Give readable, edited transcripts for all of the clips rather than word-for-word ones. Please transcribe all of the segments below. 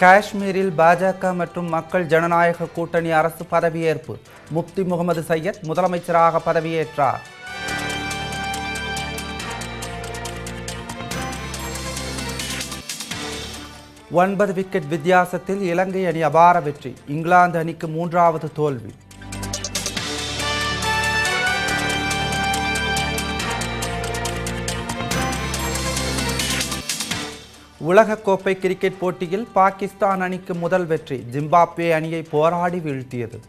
காஷ்மீரில் பாஜக மற்றும் மக்கள் ஜனநாயக கூட்டணி அரசு பதவியேற்பு. முப்தி முகமது சையத் முதலமைச்சராக பதவியேற்றார். ஒன்பது விக்கெட் வித்தியாசத்தில் இலங்கை அணி அபார வெற்றி. இங்கிலாந்து அணிக்கு 3வது தோல்வி. உலகக்கோப்பை கிரிக்கெட் போட்டியில் பாகிஸ்தான் அணிக்கு முதல் வெற்றி. ஜிம்பாப்வே அணியை போராடி வீழ்த்தியது.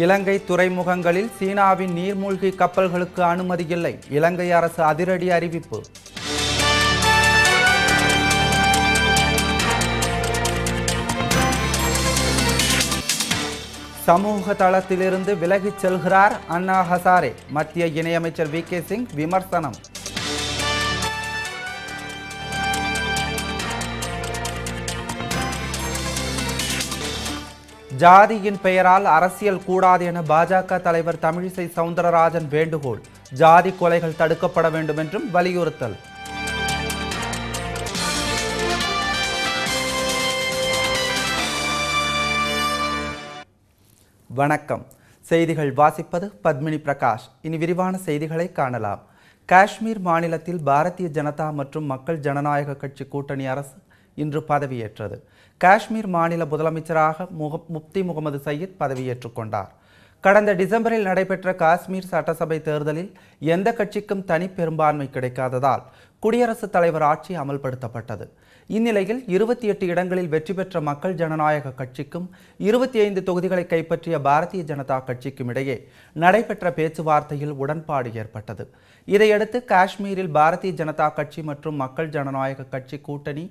இலங்கை துறைமுகங்களில் சீனாவின் நீர்மூழ்கி கப்பல்களுக்கு அனுமதி இல்லை. இலங்கை அரசு அதிரடி அறிவிப்பு. சமூக தளத்திலிருந்து விலகிச் செல்கிறார் அண்ணா ஹசாரே. மத்திய இணையமைச்சர் வி.கே. சிங் விமர்சனம். ஜாதியின் பெயரால் அரசியல் கூடாது என பாஜக தலைவர் தமிழிசை சவுந்தரராஜன் வேண்டுகோள். ஜாதி கொலைகள் தடுக்கப்பட வேண்டும் என்றும் வலியுறுத்தல். வணக்கம். செய்திகள் வாசிப்பது பத்மினி பிரகாஷ். இனி விரிவான செய்திகளை காணலாம். காஷ்மீர் மாநிலத்தில் பாரதிய ஜனதா மற்றும் மக்கள் ஜனநாயக கட்சி கூட்டணி அரசு இன்று பதவியேற்றது. காஷ்மீர் மாநில முதலமைச்சராக முப்தி முகமது சையத் பதவியேற்றுக் கொண்டார். கடந்த டிசம்பரில் நடைபெற்ற காஷ்மீர் சட்டசபை தேர்தலில் எந்த கட்சிக்கும் தனி பெரும்பான்மை கிடைக்காததால் குடியரசுத் தலைவர் ஆட்சி அமல்படுத்தப்பட்டது. இந்நிலையில் 28 இடங்களில் வெற்றி பெற்ற மக்கள் ஜனநாயக கட்சிக்கும் 25 தொகுதிகளை கைப்பற்றிய பாரதிய ஜனதா கட்சிக்கும் இடையே நடைபெற்ற பேச்சுவார்த்தையில் உடன்பாடு ஏற்பட்டது. இதையடுத்து காஷ்மீரில் பாரதிய ஜனதா கட்சி மற்றும் மக்கள் ஜனநாயக கட்சி கூட்டணி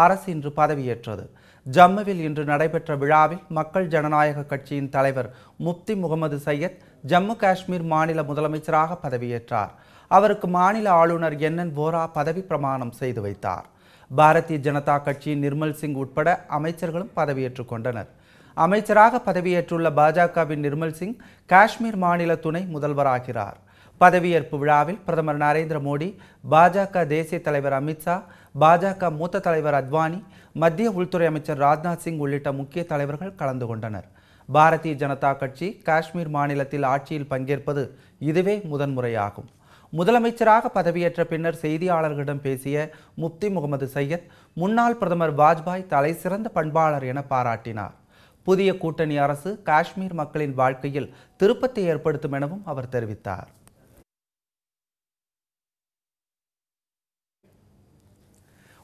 அரசு இன்று பதவியேற்றது. ஜம்முவில் இன்று நடைபெற்ற விழாவில் மக்கள் ஜனநாயக கட்சியின் தலைவர் முப்தி முகமது சையத் ஜம்மு காஷ்மீர் மாநில முதலமைச்சராக பதவியேற்றார். அவருக்கு மாநில ஆளுநர் என் போரா பதவி பிரமாணம் செய்து வைத்தார். பாரதிய ஜனதா கட்சியின் நிர்மல் சிங் உட்பட அமைச்சர்களும் பதவியேற்றுக் கொண்டனர். அமைச்சராக பதவியேற்றுள்ள பாஜகவின் நிர்மல் சிங் காஷ்மீர் மாநில துணை முதல்வராகிறார். பதவியேற்பு விழாவில் பிரதமர் நரேந்திர மோடி, பாஜக தேசிய தலைவர் அமித்ஷா, பாஜக மூத்த தலைவர் அத்வானி, மத்திய உள்துறை அமைச்சர் ராஜ்நாத் சிங் உள்ளிட்ட முக்கிய தலைவர்கள் கலந்து கொண்டனர். பாரதிய ஜனதா கட்சி காஷ்மீர் மாநிலத்தில் ஆட்சியில் பங்கேற்பது இதுவே முதன்முறையாகும். முதலமைச்சராக பதவியேற்ற பின்னர் செய்தியாளர்களிடம் பேசிய முப்தி முகமது சையத், முன்னாள் பிரதமர் வாஜ்பாய் தலை சிறந்த பண்பாளர் என பாராட்டினார். புதிய கூட்டணி அரசு காஷ்மீர் மக்களின் வாழ்க்கையில் திருப்பத்தை ஏற்படுத்தும் எனவும் அவர் தெரிவித்தார்.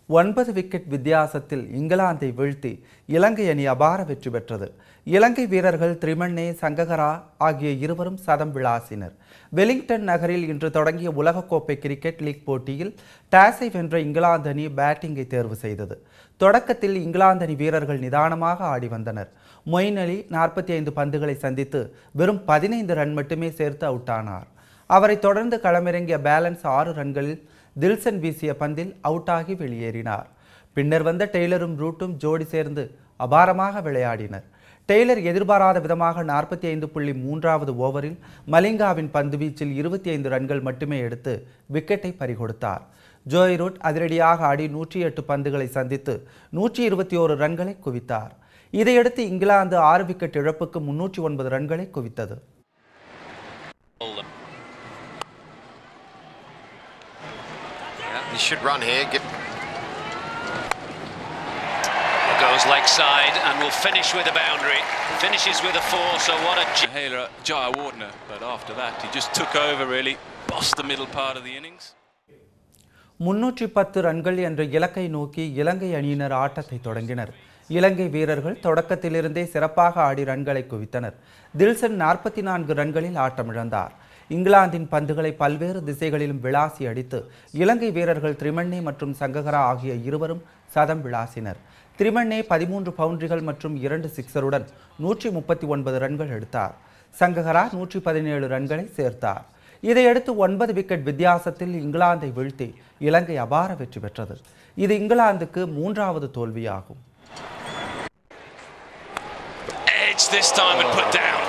ஒன்பது விக்கெட் வித்தியாசத்தில் இங்கிலாந்தை வீழ்த்தி இலங்கை அணி அபார வெற்றி பெற்றது. இலங்கை வீரர்கள் திரிமன்னே, சங்ககரா ஆகிய இருவரும் சதம் விளாசினர். வெலிங்டன் நகரில் இன்று தொடங்கிய உலகக்கோப்பை கிரிக்கெட் லீக் போட்டியில் டாஸை வென்ற இங்கிலாந்து அணி பேட்டிங்கை தேர்வு செய்தது. தொடக்கத்தில் இங்கிலாந்து அணி வீரர்கள் நிதானமாக ஆடி வந்தனர். மொயின் அலி 45 பந்துகளை சந்தித்து வெறும் 15 ரன் மட்டுமே சேர்த்து அவுட் ஆனார். அவரை தொடர்ந்து களமிறங்கிய பேலன்ஸ் 6 ரன்களில் தில்சன் வீசிய பந்தில் அவுட் ஆகி வெளியேறினார். பின்னர் வந்த டெய்லரும் ரூட்டும் ஜோடி சேர்ந்து அபாரமாக விளையாடினர். டெய்லர் எதிர்பாராத விதமாக 45.3வது ஓவரில் மலிங்காவின் பந்து வீச்சில் 25 ரன்கள் மட்டுமே எடுத்து விக்கெட்டை பறிகொடுத்தார். ஜோய் ரூட் அதிரடியாக ஆடி 108 பந்துகளை சந்தித்து 121 ரன்களை குவித்தார். இதையடுத்து இங்கிலாந்து 6 விக்கெட் இழப்புக்கு 309 ரன்களை குவித்தது. He should run here. Goes leg side and will finish with a boundary. Finishes with a 4. So what a Haler Jayawardene, but after that he just took over, really bossed the middle part of the innings. 310 ரன்கள் என்ற இலக்கை நோக்கி இலங்கை அணியினர் ஆட்டத்தை தொடங்கினர். இலங்கை வீரர்கள் தொடக்கத்திலிருந்தே சிறப்பாக ஆடி ரன்களை குவித்தனர். தில்சன் 44 ரன்களில் ஆட்டமிழந்தார். இங்கிலாந்தின் பந்துகளை பல்வேறு திசைகளிலும் விளாசி அடித்து இலங்கை வீரர்கள் திரிமன்னே மற்றும் சங்ககரா ஆகிய இருவரும் சதம் விளாசினர். திரிமன்னே 13 பவுண்டரிகள் மற்றும் 2 சிக்ஸருடன் 139 ரன்கள் எடுத்தார். சங்ககரா 117 ரன்களை சேர்த்தார். இதையடுத்து 9 விக்கெட் வித்தியாசத்தில் இங்கிலாந்தை வீழ்த்தி இலங்கை அபார வெற்றி பெற்றது. இது இங்கிலாந்துக்கு 3வது தோல்வியாகும். This time and put down.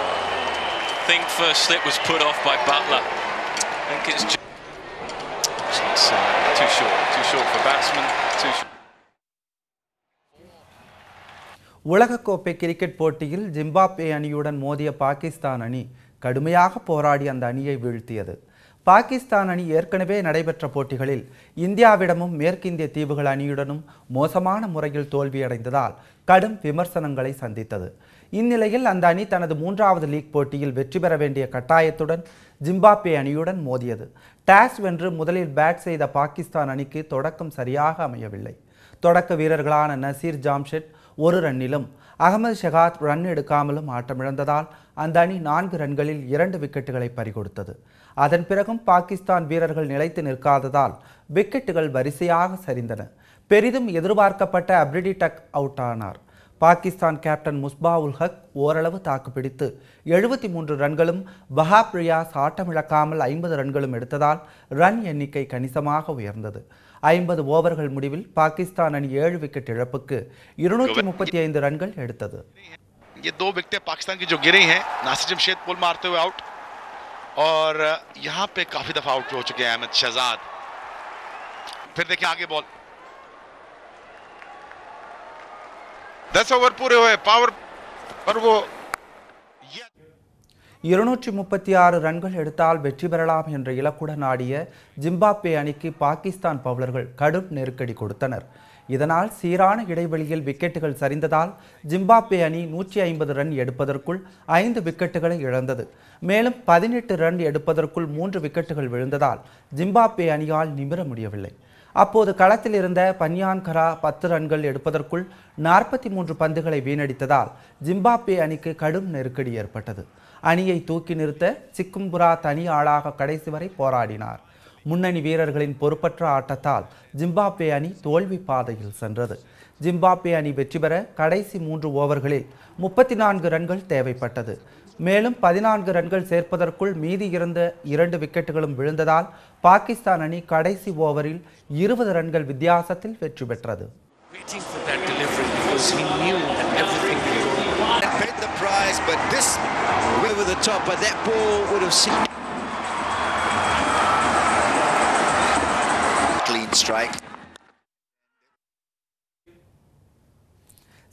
I think first slip was put off by Butler. think it's too short for batsmen, too short. உலகக்கோப்பை கிரிக்கெட் போட்டியில் ஜிம்பாப்வே அணியுடன் மோதிய பாகிஸ்தான் அணி கடுமையாக போராடி அந்த அணியை வீழ்த்தியது. பாகிஸ்தான் அணி ஏற்கனவே நடைபெற்ற போட்டிகளில் இந்தியாவிடமும் மேற்கிந்திய தீவுகள் அணியுடனும் மோசமான முறையில் தோல்வியடைந்ததால் கடும் விமர்சனங்களை சந்தித்தது. இந்நிலையில் அந்த அணி தனது 3வது லீக் போட்டியில் வெற்றி பெற வேண்டிய கட்டாயத்துடன் ஜிம்பாப்வே அணியுடன் மோதியது. டாஸ் வென்று முதலில் பேட் செய்த பாகிஸ்தான் அணிக்கு தொடக்கம் சரியாக அமையவில்லை. தொடக்க வீரர்களான நசீர் ஜாம்ஷெட் 1 ரன்னிலும் அகமது ஷெகாத் ரன் எடுக்காமலும் ஆட்டமிழந்ததால் அந்த அணி 4 ரன்களில் 2 விக்கெட்டுகளை பறிகொடுத்தது. அதன் பிறகும் பாகிஸ்தான் வீரர்கள் நிலைத்து நிற்காததால் விக்கெட்டுகள் வரிசையாக சரிந்தன. பெரிதும் எதிர்பார்க்கப்பட்ட அப்ரிடி டக் அவுட் ஆனார். பாகிஸ்தான் கேப்டன் முஸ்பா உல் ஹக் ஓரளவு தாக்குப்பிடித்து 73 ரன்களும் வஹாப் ரியாஸ் ஆட்டமிழக்காமல் 50 ரன்களும் எடுத்ததால் ரன் எண்ணிக்கை கணிசமாக உயர்ந்தது. 50 ஓவர்கள் முடிவில் பாகிஸ்தான் அணி 7 விக்கெட் இழப்புக்கு 235 ரன்கள் எடுத்தது. ये 2 विकेटें पाकिस्तान की जो गिरी हैं, नासिर जमशेद पुल मारते हुए आउट और यहां पे काफी दफा आउट हो चुके हैं अहमद शहजाद. फिर देखिए आगे बॉल 10 ओवर पूरे हुए पावर पर वो 236 ரன்கள் எடுத்தால் வெற்றி பெறலாம் என்ற இலக்குடன் ஆடிய ஜிம்பாப்வே அணிக்கு பாகிஸ்தான் பவுலர்கள் கடும் நெருக்கடி கொடுத்தனர். இதனால் சீரான இடைவெளியில் விக்கெட்டுகள் சரிந்ததால் ஜிம்பாப்வே அணி 150 ரன் எடுப்பதற்குள் 5 விக்கெட்டுகளை இழந்தது. மேலும் 18 ரன் எடுப்பதற்குள் 3 விக்கெட்டுகள் விழுந்ததால் ஜிம்பாப்வே அணியால் நிமிர முடியவில்லை. அப்போது களத்தில் இருந்த பன்யான்கரா 10 ரன்கள் எடுப்பதற்குள் 43 பந்துகளை வீணடித்ததால் ஜிம்பாப்வே அணிக்கு கடும் நெருக்கடி ஏற்பட்டது. அணியை தூக்கி நிறுத்த சிக்கும்புரா தனி ஆளாக கடைசி வரை போராடினார். முன்னணி வீரர்களின் பொறுப்பற்ற ஆட்டத்தால் ஜிம்பாப்வே அணி தோல்வி பாதையில் சென்றது. ஜிம்பாப்வே அணி வெற்றி பெற கடைசி 3 ஓவர்களில் 34 ரன்கள் தேவைப்பட்டது. மேலும் 14 ரன்கள் சேர்ப்பதற்குள் மீதி இருந்த 2 விக்கெட்டுகளும் விழுந்ததால் பாகிஸ்தான் அணி கடைசி ஓவரில் 20 ரன்கள் வித்தியாசத்தில் வெற்றி பெற்றது.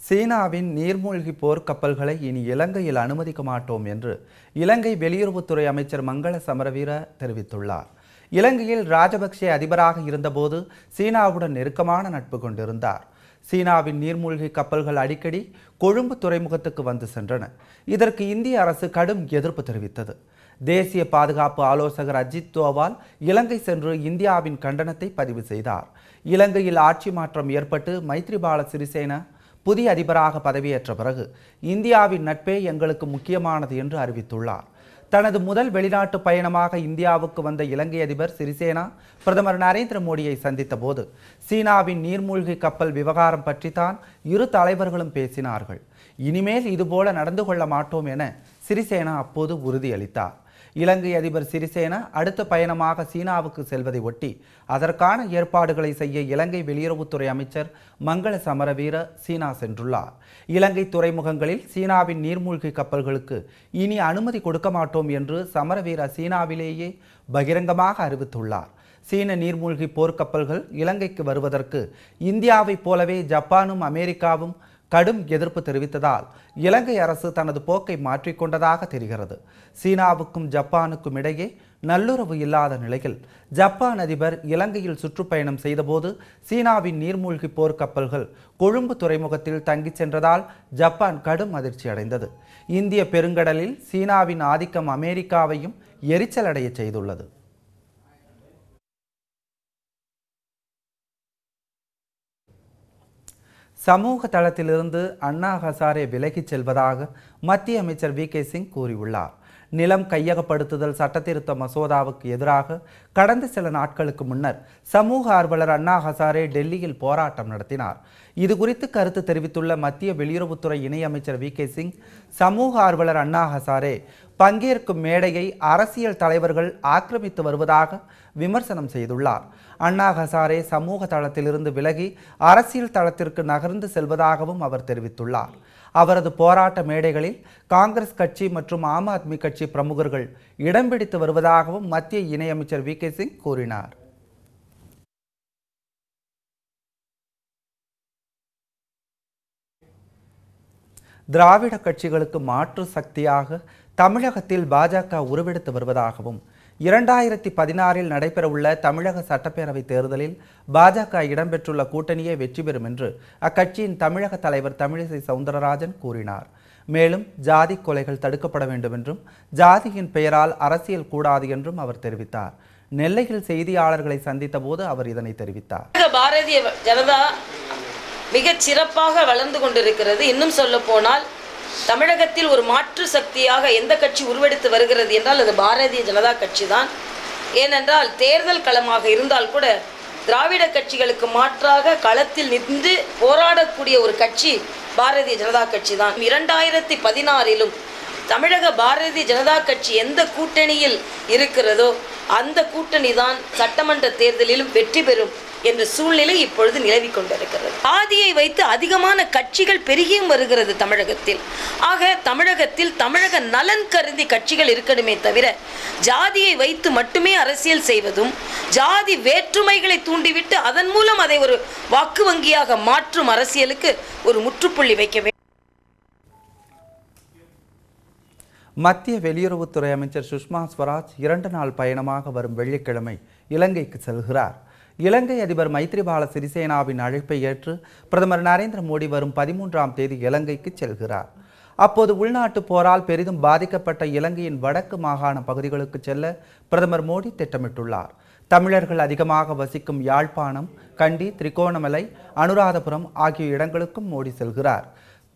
சீனாவின் நீர்மூழ்கி போர்க்கப்பல்களை இனி இலங்கையில் அனுமதிக்க மாட்டோம் என்று இலங்கை வெளியுறவுத்துறை அமைச்சர் மங்கள சமரவீர தெரிவித்துள்ளார். இலங்கையில் ராஜபக்சே அதிபராக இருந்தபோது சீனாவுடன் நெருக்கமான நட்பு கொண்டிருந்தார். சீனாவின் நீர்மூழ்கி கப்பல்கள் அடிக்கடி கொழும்பு துறைமுகத்துக்கு வந்து சென்றன. இதற்கு இந்திய அரசு கடும் எதிர்ப்பு தெரிவித்தது. தேசிய பாதுகாப்பு ஆலோசகர் அஜித் தோவால் இலங்கை சென்று இந்தியாவின் கண்டனத்தை பதிவு செய்தார். இலங்கையில் ஆட்சி மாற்றம் ஏற்பட்டு மைத்ரிபால சிறிசேன புதிய அதிபராக பதவியேற்ற பிறகு இந்தியாவின் நட்பே எங்களுக்கு முக்கியமானது என்று அறிவித்துள்ளார். தனது முதல் வெளிநாட்டு பயணமாக இந்தியாவுக்கு வந்த இலங்கை அதிபர் சிறிசேனா பிரதமர் நரேந்திர மோடியை சந்தித்த போது சீனாவின் நீர்மூழ்கி கப்பல் விவகாரம் பற்றித்தான் இரு தலைவர்களும் பேசினார்கள். இனிமேல் இதுபோல நடந்து கொள்ள மாட்டோம் என சிறிசேனா அப்போது உறுதியளித்தார். இலங்கை அதிபர் சிறிசேனா அடுத்த பயணமாக சீனாவுக்கு செல்வதை ஒட்டி அதற்கான ஏற்பாடுகளை செய்ய இலங்கை வெளியுறவுத்துறை அமைச்சர் மங்கள சமரவீர சீனா சென்றுள்ளார். இலங்கை துறைமுகங்களில் சீனாவின் நீர்மூழ்கி கப்பல்களுக்கு இனி அனுமதி கொடுக்க மாட்டோம் என்று சமரவீர சீனாவிலேயே பகிரங்கமாக அறிவித்துள்ளார். சீன நீர்மூழ்கி போர்க்கப்பல்கள் இலங்கைக்கு வருவதற்கு இந்தியாவைப் போலவே ஜப்பானும் அமெரிக்காவும் கடும் எதிர்ப்பு தெரிவித்ததால் இலங்கை அரசு தனது போக்கை மாற்றிக்கொண்டதாக தெரிகிறது. சீனாவுக்கும் ஜப்பானுக்கும் இடையே நல்லுறவு இல்லாத நிலையில் ஜப்பான் அதிபர் இலங்கையில் சுற்றுப்பயணம் செய்தபோது சீனாவின் நீர்மூழ்கி போர்க்கப்பல்கள் கொழும்பு துறைமுகத்தில் தங்கிச் சென்றதால் ஜப்பான் கடும் அதிர்ச்சி அடைந்தது. இந்திய பெருங்கடலில் சீனாவின் ஆதிக்கம் அமெரிக்காவையும் எரிச்சலடைய செய்துள்ளது. சமூக தளத்திலிருந்து அண்ணா ஹசாரே விலகிச் செல்வதாக மத்திய அமைச்சர் வி.கே. சிங் கூறியுள்ளார். நிலம் கையகப்படுத்துதல் சட்டத்திருத்த மசோதாவுக்கு எதிராக கடந்த சில நாட்களுக்கு முன்னர் சமூக ஆர்வலர் அண்ணா ஹசாரே டெல்லியில் போராட்டம் நடத்தினார். இது குறித்து கருத்து தெரிவித்துள்ள மத்திய வெளியுறவுத்துறை இணையமைச்சர் வி.கே. சிங், சமூக ஆர்வலர் அண்ணா ஹசாரே பங்கேற்கும் மேடையை அரசியல் தலைவர்கள் ஆக்கிரமித்து வருவதாக விமர்சனம் செய்துள்ளார். அண்ணா ஹசாரே சமூக தளத்திலிருந்து விலகி அரசியல் தளத்திற்கு நகர்ந்து செல்வதாகவும் அவர் தெரிவித்துள்ளார். அவரது போராட்ட மேடைகளில் காங்கிரஸ் கட்சி மற்றும் ஆம் ஆத்மி கட்சி பிரமுகர்கள் இடம் பிடித்து வருவதாகவும் மத்திய இணையமைச்சர் வி.கே. சிங் கூறினார். திராவிட கட்சிகளுக்கு மாற்று சக்தியாக தமிழகத்தில் பாஜக உருவெடுத்து வருவதாகவும் 2016 நடைபெறவுள்ள தமிழக சட்டப்பேரவை தேர்தலில் பாஜக இடம்பெற்றுள்ள கூட்டணியே வெற்றி பெறும் என்று அக்கட்சியின் தமிழக தலைவர் தமிழிசை சவுந்தரராஜன் கூறினார். மேலும் ஜாதி கொலைகள் தடுக்கப்பட வேண்டும் என்றும் ஜாதியின் பெயரால் அரசியல் கூடாது என்றும் அவர் தெரிவித்தார். நெல்லையில் செய்தியாளர்களை சந்தித்த போது அவர் இதனை தெரிவித்தார். பாரதிய ஜனதா மிகச் சிறப்பாக வளர்ந்து கொண்டிருக்கிறது. இன்னும் சொல்ல போனால் தமிழகத்தில் ஒரு மாற்று சக்தியாக எந்த கட்சி உருவெடுத்து வருகிறது என்றால் அது பாரதிய ஜனதா கட்சி தான். ஏனென்றால் தேர்தல் களமாக இருந்தால் கூட திராவிட கட்சிகளுக்கு மாற்றாக களத்தில் நின்று போராடக்கூடிய ஒரு கட்சி பாரதிய ஜனதா கட்சி தான். 2016 தமிழக பாரதிய ஜனதா கட்சி எந்த கூட்டணியில் இருக்கிறதோ அந்த கூட்டணி தான் சட்டமன்ற தேர்தலிலும் வெற்றி பெறும் என்ற சூழ்நிலை இப்பொழுது நிலவிக் கொண்டிருக்கிறது. ஜாதியை வைத்து அதிகமான கட்சிகள் பெருகியும் வருகிறது தமிழகத்தில். ஆக தமிழகத்தில் தமிழக நலன் கருதி கட்சிகள் இருக்கணுமே தவிர ஜாதியை வைத்து மட்டுமே அரசியல் செய்வதும் ஜாதி வேற்றுமைகளை தூண்டிவிட்டு அதன் மூலம் அதை ஒரு வாக்கு வங்கியாக மாற்றும் அரசியலுக்கு ஒரு முற்றுப்புள்ளி வைக்க வேண்டும். மத்திய வெளியுறவுத்துறை அமைச்சர் சுஷ்மா ஸ்வராஜ் 2 நாள் பயணமாக வரும் வெள்ளிக்கிழமை இலங்கைக்கு செல்கிறார். இலங்கை அதிபர் மைத்ரிபால சிறிசேனாவின் அழைப்பை ஏற்று பிரதமர் நரேந்திர மோடி வரும் 13ஆம் தேதி இலங்கைக்கு செல்கிறார். அப்போது உள்நாட்டு போரால் பெரிதும் பாதிக்கப்பட்ட இலங்கையின் வடக்கு மாகாண பகுதிகளுக்கு செல்ல பிரதமர் மோடி திட்டமிட்டுள்ளார். தமிழர்கள் அதிகமாக வசிக்கும் யாழ்ப்பாணம், கண்டி, திரிகோணமலை, அனுராதபுரம் ஆகிய இடங்களுக்கும் மோடி செல்கிறார்.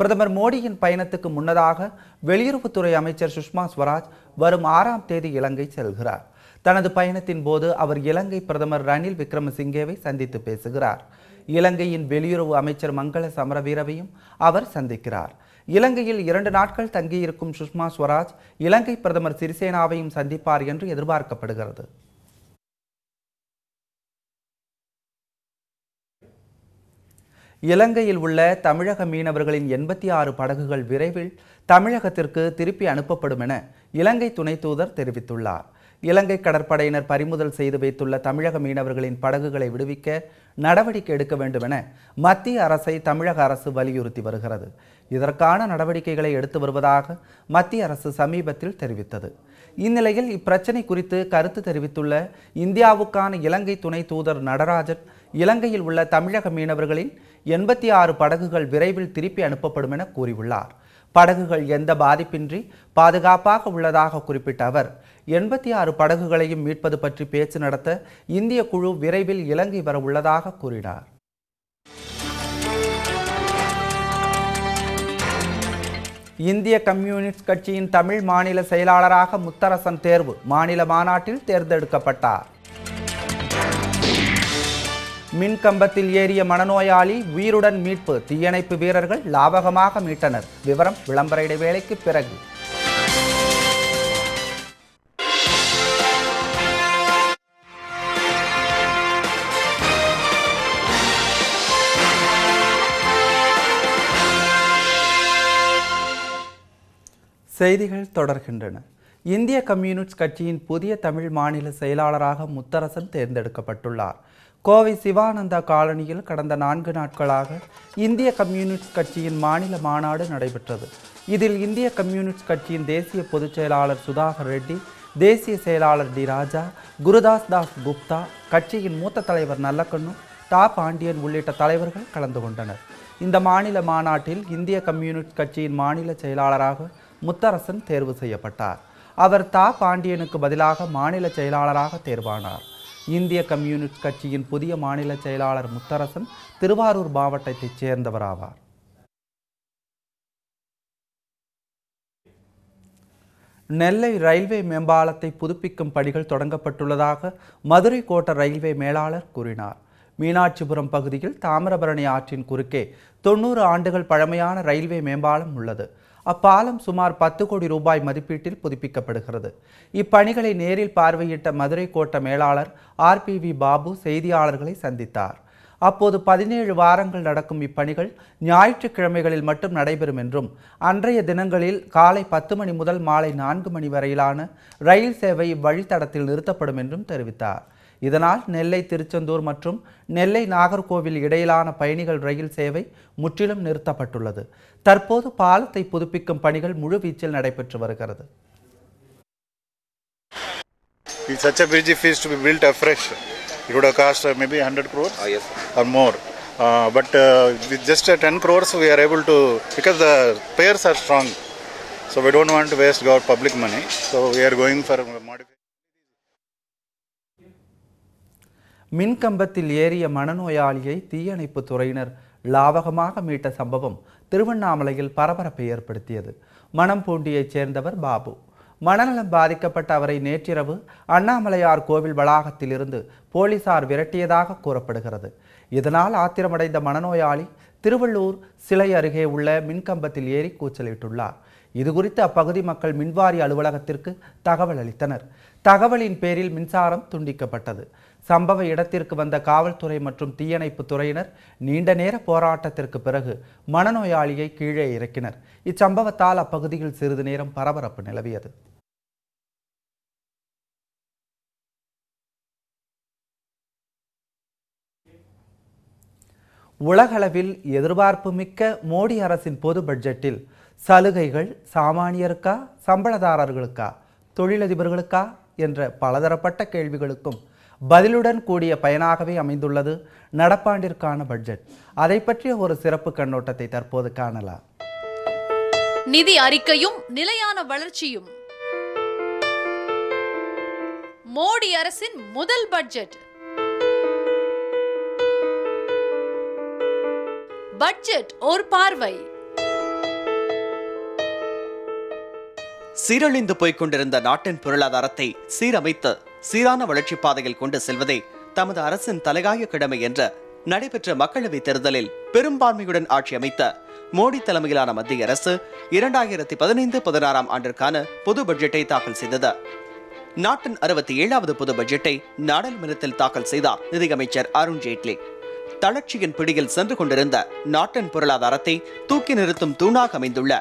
பிரதமர் மோடியின் பயணத்துக்கு முன்னதாக வெளியுறவுத்துறை அமைச்சர் சுஷ்மா ஸ்வராஜ் வரும் 6ஆம் தேதி இலங்கை செல்கிறார். தனது பயணத்தின் போது அவர் இலங்கை பிரதமர் ரணில் விக்ரமசிங்கேவை சந்தித்து பேசுகிறார். இலங்கையின் வெளியுறவு அமைச்சர் மங்கள சமரவீரவையும் அவர் சந்திக்கிறார். இலங்கையில் 2 நாட்கள் தங்கியிருக்கும் சுஷ்மா ஸ்வராஜ் இலங்கை பிரதமர் சிறிசேனாவையும் சந்திப்பார் என்று எதிர்பார்க்கப்படுகிறது. இலங்கையில் உள்ள தமிழக மீனவர்களின் 86 படகுகள் விரைவில் தமிழகத்திற்கு திருப்பி அனுப்பப்படும் என இலங்கை துணை தூதர் தெரிவித்துள்ளார். இலங்கை கடற்படையினர் பறிமுதல் செய்து வைத்துள்ள தமிழக மீனவர்களின் படகுகளை விடுவிக்க நடவடிக்கை எடுக்க வேண்டும் என மத்திய அரசை தமிழக அரசு வலியுறுத்தி வருகிறது. இதற்கான நடவடிக்கைகளை எடுத்து வருவதாக மத்திய அரசு சமீபத்தில் தெரிவித்தது. இந்நிலையில் இப்பிரச்சனை குறித்து கருத்து தெரிவித்துள்ள இந்தியாவுக்கான இலங்கை துணை தூதர் நடராஜன் இலங்கையில் உள்ள தமிழக மீனவர்களின் 86 படகுகள் விரைவில் திருப்பி அனுப்பப்படும் என கூறியுள்ளார். படகுகள் எந்த பாதிப்பின்றி பாதுகாப்பாக உள்ளதாக குறிப்பிட்ட அவர் 86 படகுகளையும் மீட்பது பற்றி பேச்சு நடத்த இந்திய குழு விரைவில் இலங்கை வர உள்ளதாக கூறினார். இந்திய கம்யூனிஸ்ட் கட்சியின் தமிழ் மாநில செயலாளராக முத்தரசன் தேர்வு மாநில மாநாட்டில் தேர்ந்தெடுக்கப்பட்டார். மின்கம்பத்தில் ஏறிய மனநோயாளி உயிருடன் மீட்பு, தீயணைப்பு வீரர்கள் லாபகமாக மீட்டனர். விவரம் விளம்பர இடைவேளைக்கு பிறகு. செய்திகள் தொடர்கின்றன. இந்திய கம்யூனிஸ்ட் கட்சியின் புதிய தமிழ் மாநில செயலாளராக முத்தரசன் தேர்ந்தெடுக்கப்பட்டுள்ளார். கோவை சிவானந்தா காலனியில் கடந்த 4 நாட்களாக இந்திய கம்யூனிஸ்ட் கட்சியின் மாநில மாநாடு நடைபெற்றது. இதில் இந்திய கம்யூனிஸ்ட் கட்சியின் தேசிய பொதுச் செயலாளர் சுதாகர் ரெட்டி, தேசிய செயலாளர் டி ராஜா, குருதாஸ் தாஸ் குப்தா, கட்சியின் மூத்த தலைவர் நல்லக்கண்ணு, தா பாண்டியன் உள்ளிட்ட தலைவர்கள் கலந்து கொண்டனர். இந்த மாநில மாநாட்டில் இந்திய கம்யூனிஸ்ட் கட்சியின் மாநில செயலாளராக முத்தரசன் தேர்வு செய்யப்பட்டார். அவர் தா பாண்டியனுக்கு பதிலாக மாநில செயலாளராக தேர்வானார். இந்திய கம்யூனிஸ்ட் கட்சியின் புதிய மாநில செயலாளர் முத்தரசன் திருவாரூர் மாவட்டத்தைச் சேர்ந்தவராவார். நெல்லை ரயில்வே மேம்பாலத்தை புதுப்பிக்கும் பணிகள் தொடங்கப்பட்டுள்ளதாக மதுரை கோட்ட ரயில்வே மேலாளர் கூறினார். மீனாட்சிபுரம் பகுதியில் தாமிரபரணி ஆற்றின் குறுக்கே 90 ஆண்டுகள் பழமையான ரயில்வே மேம்பாலம் உள்ளது. அப்பாலம் சுமார் 10 கோடி ரூபாய் மதிப்பீட்டில் புதுப்பிக்கப்படுகிறது. இப்பணிகளை நேரில் பார்வையிட்ட மதுரை கோட்ட மேலாளர் RPV பாபு செய்தியாளர்களை சந்தித்தார். அப்போது 17 வாரங்கள் நடக்கும் இப்பணிகள் ஞாயிற்றுக்கிழமைகளில் மட்டும் நடைபெறும் என்றும் அன்றைய தினங்களில் காலை 10 மணி முதல் மாலை 4 மணி வரையிலான ரயில் சேவை வழித்தடத்தில் நிறுத்தப்படும் என்றும் தெரிவித்தார். இதனால் நெல்லை திருச்செந்தூர் மற்றும் நெல்லை நாகர்கோவில் இடையிலான பயணிகள் ரயில் சேவை முற்றிலும் நிறுத்தப்பட்டுள்ளது. தற்போது பாலத்தை புதுப்பிக்கும் பணிகள் முழுவீச்சில் நடைபெற்று வருகிறது. If such a bridge is to be built afresh, it would have cost maybe 100 crores or more. But with just 10 crores, we are able to, because the pairs are strong, so we don't want to waste our public money. So we are going for modification. மின்கம்பத்தில் ஏறிய மனநோயாளியை தீயணைப்பு துறையினர் லாவகமாக மீட்ட சம்பவம் திருவண்ணாமலையில் பரபரப்பை ஏற்படுத்தியது. மணம்பூண்டியைச் சேர்ந்தவர் பாபு. மனநலம் பாதிக்கப்பட்ட அவரை நேற்றிரவு அண்ணாமலையார் கோவில் வளாகத்தில் இருந்து போலீசார் விரட்டியதாக கூறப்படுகிறது. இதனால் ஆத்திரமடைந்த மனநோயாளி திருவள்ளூர் சிலை அருகே உள்ள மின்கம்பத்தில் ஏறி கூச்சலிட்டுள்ளார். இதுகுறித்து அப்பகுதி மக்கள் மின்வாரிய அலுவலகத்திற்கு தகவல் அளித்தனர். தகவலின் பேரில் மின்சாரம் துண்டிக்கப்பட்டது. சம்பவ இடத்திற்கு வந்த காவல்துறை மற்றும் தீயணைப்பு துறையினர் நீண்ட நேர போராட்டத்திற்கு பிறகு மனநோயாளியை கீழே இறக்கினர். இச்சம்பவத்தால் அப்பகுதியில் சிறிது நேரம் பரபரப்பு நிலவியது. உலகளவில் எதிர்பார்ப்பு மிக்க மோடி அரசின் பொது பட்ஜெட்டில் சலுகைகள் சாமானியருக்கா, சம்பளதாரர்களுக்கா, தொழிலதிபர்களுக்கா என்ற பலதரப்பட்ட கேள்விகளுக்கும் பதிலுடன் கூடிய பயனாகவே அமைந்துள்ளது நடப்பாண்டிற்கான பட்ஜெட். அதை பற்றிய ஒரு சிறப்பு கண்ணோட்டத்தை தற்போது காணலாம். நிதி அறிக்கையும் நிலையான வளர்ச்சியும். மோடி அரசின் முதல் பட்ஜெட். பட்ஜெட் ஒரு பார்வை. சீரழிந்து போய்க் கொண்டிருந்த நாட்டின் பொருளாதாரத்தை சீரமைத்து சீரான வளர்ச்சி பாதையில் கொண்டு செல்வதே தமது அரசின் தலையாய கடமை என்ற நடைபெற்ற மக்களவைத் தேர்தலில் பெரும்பான்மையுடன் ஆட்சி அமைத்த மோடி தலைமையிலான மத்திய அரசு 2015-16 ஆண்டிற்கான பொது பட்ஜெட்டை தாக்கல் செய்தது. நாட்டின் 67வது பொது பட்ஜெட்டை நாடாளுமன்றத்தில் தாக்கல் செய்தார் நிதியமைச்சர் அருண் ஜேட்லி. தளர்ச்சியின் பிடியில் சென்று கொண்டிருந்த நாட்டின் பொருளாதாரத்தை தூக்கி நிறுத்தும் தூணாக அமைந்துள்ள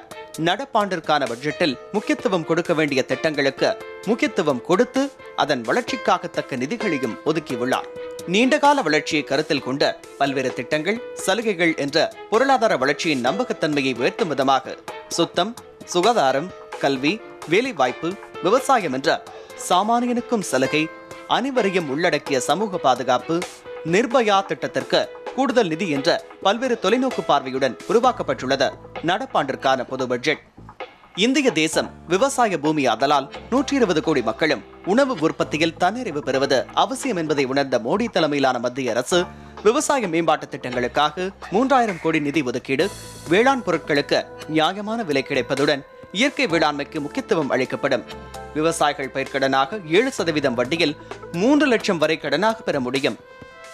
நடப்பாண்டிற்கான பட்ஜெட்டில் முக்கியத்துவம் கொடுக்க வேண்டிய திட்டங்களுக்கு முக்கியத்துவம் கொடுத்து அதன் வளர்ச்சிக்காக தக்க நிதிகளையும் ஒதுக்கியுள்ளார். நீண்டகால வளர்ச்சியை கருத்தில் கொண்ட பல்வேறு திட்டங்கள், சலுகைகள் என்ற பொருளாதார வளர்ச்சியின் நம்பகத்தன்மையை உயர்த்தும் விதமாக சுத்தம், சுகாதாரம், கல்வி, வேலைவாய்ப்பு, விவசாயம் என்ற சாமானியனுக்கும் சலுகை, அனைவரையும் உள்ளடக்கிய சமூக பாதுகாப்பு, நிர்பயா திட்டத்திற்கு கூடுதல் நிதி என்ற பல்வேறு தொலைநோக்கு பார்வையுடன் உருவாக்கப்பட்டுள்ளது நடப்பாண்டிற்கான பொது பட்ஜெட். இந்திய தேசம் விவசாய பூமி ஆதலால் 120 கோடி மக்களும் உணவு உற்பத்தியில் தன்னிறைவு பெறுவது அவசியம் என்பதை உணர்ந்த மோடி தலைமையிலான மத்திய அரசு விவசாய மேம்பாட்டு திட்டங்களுக்காக 3000 கோடி நிதி ஒதுக்கீடு, வேளாண் பொருட்களுக்கு நியாயமான விலை கிடைப்பதுடன் இயற்கை வேளாண்மைக்கு முக்கியத்துவம் அளிக்கப்படும். விவசாயிகள் பயிர்க்கடனாக 7% வட்டியில் 3 லட்சம் வரை கடனாக பெற முடியும்.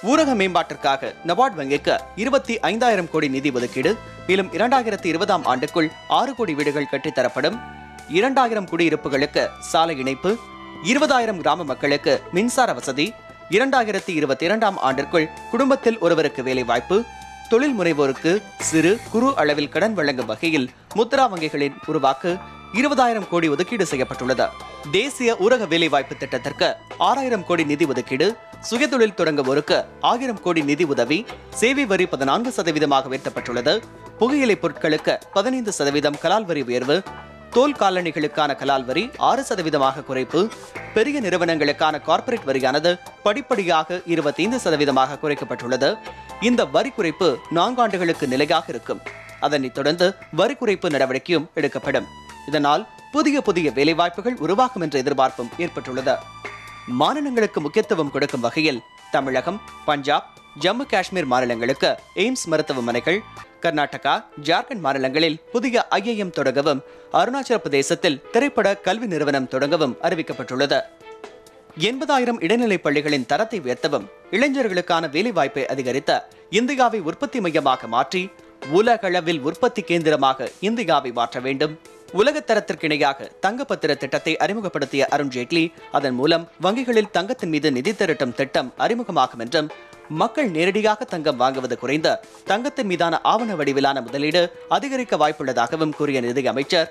ஊரக மேம்பாட்டிற்காக நபார்ட் வங்கிக்கு 25,000 கோடி நிதி ஒதுக்கீடு. மேலும் 2020 ஆண்டுக்குள் 6 கோடி வீடுகள் கட்டித்தரப்படும். 2000 குடியிருப்புகளுக்கு சாலை இணைப்பு, 20,000 கிராம மக்களுக்கு மின்சார வசதி. 2022 ஆண்டிற்குள் குடும்பத்தில் ஒருவருக்கு வேலை வாய்ப்பு. தொழில் முனைவோருக்கு சிறு குறு அளவில் கடன் வழங்கும் வகையில் முத்ரா வங்கிகளின் உருவாக்கு 20,000 கோடி ஒதுக்கீடு செய்யப்பட்டுள்ளது. தேசிய ஊரக வேலைவாய்ப்பு திட்டத்திற்கு 6,000 கோடி நிதி ஒதுக்கீடு. சுயதொழில் தொடங்குவோருக்கு 1000 கோடி நிதி உதவி. சேவை வரி 14% உயர்த்தப்பட்டுள்ளது. புகையிலை பொருட்களுக்கு 15% கலால் வரி உயர்வு. தோல் காலணிகளுக்கான கலால் வரி 6% குறைப்பு. பெரிய நிறுவனங்களுக்கான கார்ப்பரேட் வரியானது படிப்படியாக 25% குறைக்கப்பட்டுள்ளது. இந்த வரி குறைப்பு 4 ஆண்டுகளுக்கு நிலையாக இருக்கும். அதனைத் தொடர்ந்து வரி குறைப்பு நடவடிக்கையும் எடுக்கப்படும். இதனால் புதிய வேலைவாய்ப்புகள் உருவாகும் என்ற எதிர்பார்ப்பும் ஏற்பட்டுள்ளது. மாநிலங்களுக்கு முக்கியத்துவம் கொடுக்கும் வகையில் தமிழகம், பஞ்சாப், ஜம்மு காஷ்மீர் மாநிலங்களுக்கு எய்ம்ஸ் மருத்துவமனைகள், கர்நாடகா, ஜார்க்கண்ட் மாநிலங்களில் புதிய IIM தொடங்கவும், அருணாச்சல பிரதேசத்தில் திரைப்பட கல்வி நிறுவனம் தொடங்கவும் அறிவிக்கப்பட்டுள்ளது. 80,000 இடைநிலை பள்ளிகளின் தரத்தை உயர்த்தவும், இளைஞர்களுக்கான வேலைவாய்ப்பை அதிகரித்த இந்தியாவை உற்பத்தி மையமாக மாற்றி உலகளவில் உற்பத்தி கேந்திரமாக இந்தியாவை மாற்ற வேண்டும். உலகத்தரத்திற்கு இணையாக தங்கப்பத்திர திட்டத்தை அறிமுகப்படுத்திய அருண் ஜேட்லி அதன் மூலம் வங்கிகளில் தங்கத்தின் மீது நிதி திரட்டும் திட்டம் அறிமுகமாகும் என்றும் மக்கள் நேரடியாக தங்கம் வாங்குவது குறைந்து தங்கத்தின் மீதான ஆவண வடிவிலான முதலீடு அதிகரிக்க வாய்ப்புள்ளதாகவும் கூறிய நிதி அமைச்சர்,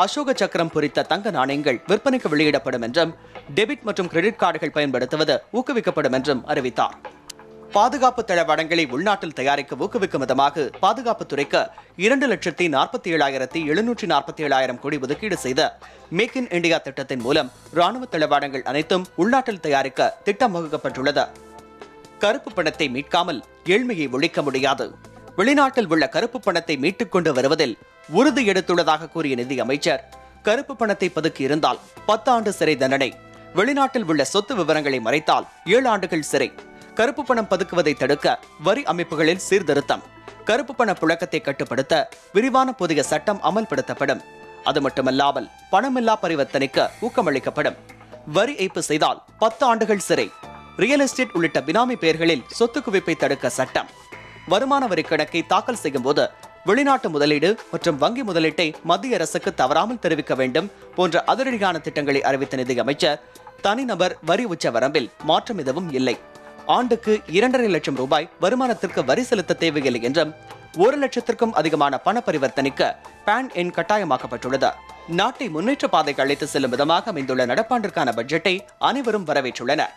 அசோக சக்கரம் பொறித்த தங்க நாணயங்கள் விற்பனைக்கு வெளியிடப்படும் என்றும் டெபிட் மற்றும் கிரெடிட் கார்டுகள் பயன்படுத்துவது ஊக்குவிக்கப்படும் என்றும் அறிவித்தார். பாதுகாப்பு தளவாடங்களை உள்நாட்டில் தயாரிக்க ஊக்குவிக்கும் விதமாக பாதுகாப்புத்துறைக்கு 2,47,747 கோடி ஒதுக்கீடு செய்த மேக் இன் இந்தியா திட்டத்தின் மூலம் ராணுவ தளவாடங்கள் அனைத்தும் உள்நாட்டில் தயாரிக்க திட்டம் வகுக்கப்பட்டுள்ளது. கருப்பு பணத்தை மீட்காமல் ஏழ்மையை ஒழிக்க முடியாது. வெளிநாட்டில் உள்ள கருப்பு பணத்தை மீட்டுக் கொண்டு வருவதில் உறுதி எடுத்துள்ளதாக கூறிய நிதி அமைச்சர், கருப்பு பணத்தை பதுக்கி இருந்தால் 10 ஆண்டு சிறை தண்டனை, வெளிநாட்டில் உள்ள சொத்து விவரங்களை மறைத்தால் 7 ஆண்டுகள் சிறை, கருப்பு பணம் பதுக்குவதை தடுக்க வரி அமைப்புகளில் சீர்திருத்தம், கருப்பு பண புழக்கத்தை கட்டுப்படுத்த விரிவான புதிய சட்டம் அமல்படுத்தப்படும். அது மட்டுமல்லாமல் பணமில்லா பரிவர்த்தனைக்கு ஊக்கமளிக்கப்படும். வரி ஏய்ப்பு செய்தால் 10 ஆண்டுகள் சிறை, ரியல் எஸ்டேட் உள்ளிட்ட பினாமி பெயர்களில் சொத்து குவிப்பை தடுக்க சட்டம், வருமான வரி கணக்கை தாக்கல் செய்யும் போது வெளிநாட்டு முதலீடு மற்றும் வங்கி முதலீட்டை மத்திய அரசுக்கு தவறாமல் தெரிவிக்க வேண்டும் போன்ற அதிரடியான திட்டங்களை அறிவித்த நிதி அமைச்சர், தனிநபர் வரி உச்ச வரம்பில் மாற்றம் எதுவும் இல்லை. ஆண்டுக்கு 2.5 லட்சம் ரூபாய் வருமானத்திற்கு வரி செலுத்த தேவையில்லை என்றும் 1 லட்சத்திற்கும் அதிகமான பண பரிவர்த்தனைக்கு பான் எண் கட்டாயமாக்கப்பட்டுள்ளது. நாட்டை முன்னேற்ற பாதைக்கு அழைத்து செல்லும் விதமாக அமைந்துள்ள நடப்பாண்டிற்கான பட்ஜெட்டை அனைவரும் வரவேற்றுள்ளனர்.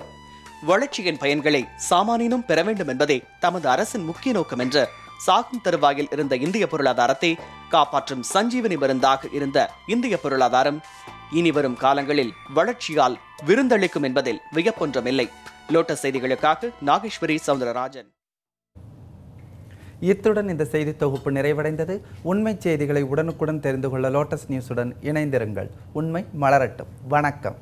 வளர்ச்சியின் பயன்களை சாமானியனும் பெற வேண்டும் என்பதே தமது அரசின் முக்கிய நோக்கம் என்று சாகும் தருவாயில் இருந்த இந்திய பொருளாதாரத்தை காப்பாற்றும் சஞ்சீவனி மருந்தாக இருந்த இந்திய பொருளாதாரம் இனி வரும் காலங்களில் வளர்ச்சியால் விருந்தளிக்கும் என்பதில் வியப்பொன்றுமில்லை. லோட்டஸ் செய்திகளுக்காக நாகேஸ்வரி சவுந்தரராஜன். இத்துடன் இந்த செய்தி தொகுப்பு நிறைவடைந்தது. உண்மை செய்திகளை உடனுக்குடன் தெரிந்து கொள்ள லோட்டஸ் நியூஸுடன் இணைந்திருங்கள். உண்மை மலரட்டும். வணக்கம்.